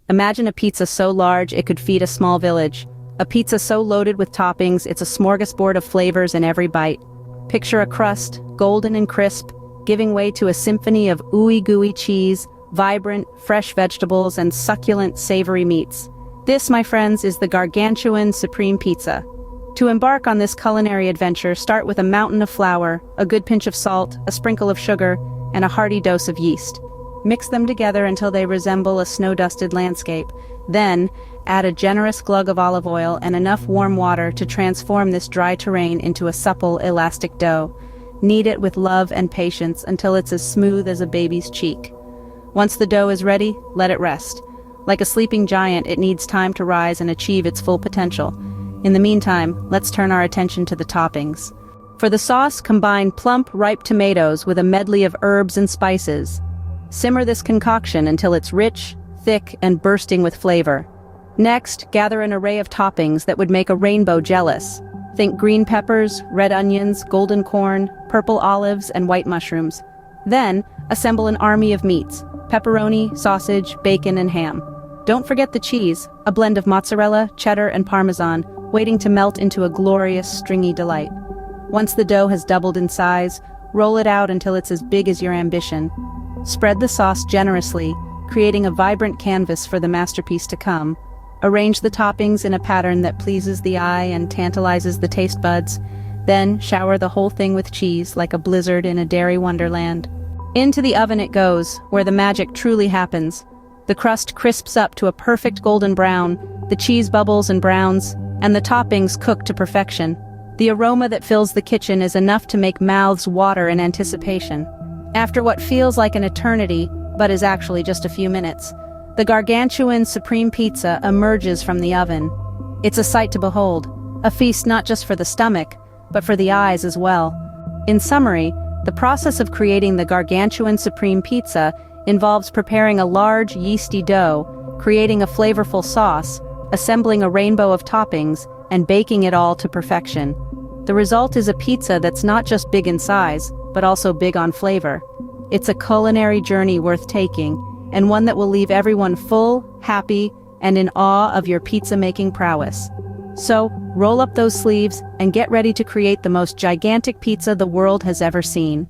Imagine a pizza so large it could feed a small village. A pizza so loaded with toppings it's a smorgasbord of flavors in every bite. Picture a crust, golden and crisp, giving way to a symphony of ooey-gooey cheese, vibrant, fresh vegetables, and succulent, savory meats. This, my friends, is the Gargantuan Supreme Pizza. To embark on this culinary adventure, start with a mountain of flour, a good pinch of salt, a sprinkle of sugar, and a hearty dose of yeast. Mix them together until they resemble a snow-dusted landscape. Then, add a generous glug of olive oil and enough warm water to transform this dry terrain into a supple, elastic dough. Knead it with love and patience until it's as smooth as a baby's cheek. Once the dough is ready, let it rest. Like a sleeping giant, it needs time to rise and achieve its full potential. In the meantime, let's turn our attention to the toppings. For the sauce, combine plump, ripe tomatoes with a medley of herbs and spices. Simmer this concoction until it's rich, thick, and bursting with flavor. Next, gather an array of toppings that would make a rainbow jealous. Think green peppers, red onions, golden corn, purple olives, and white mushrooms. Then, assemble an army of meats: pepperoni, sausage, bacon, and ham. Don't forget the cheese, a blend of mozzarella, cheddar, and parmesan, waiting to melt into a glorious, stringy delight. Once the dough has doubled in size, roll it out until it's as big as your ambition. Spread the sauce generously, creating a vibrant canvas for the masterpiece to come. Arrange the toppings in a pattern that pleases the eye and tantalizes the taste buds. Then shower the whole thing with cheese like a blizzard in a dairy wonderland. Into the oven it goes, where the magic truly happens. The crust crisps up to a perfect golden brown, the cheese bubbles and browns, and the toppings cook to perfection. The aroma that fills the kitchen is enough to make mouths water in anticipation. After what feels like an eternity, but is actually just a few minutes, the Gargantuan Supreme Pizza emerges from the oven. It's a sight to behold, a feast not just for the stomach, but for the eyes as well. In summary, the process of creating the Gargantuan Supreme Pizza involves preparing a large, yeasty dough, creating a flavorful sauce, assembling a rainbow of toppings, and baking it all to perfection. The result is a pizza that's not just big in size, but also big on flavor. It's a culinary journey worth taking, and one that will leave everyone full, happy, and in awe of your pizza-making prowess. So, roll up those sleeves and get ready to create the most gigantic pizza the world has ever seen.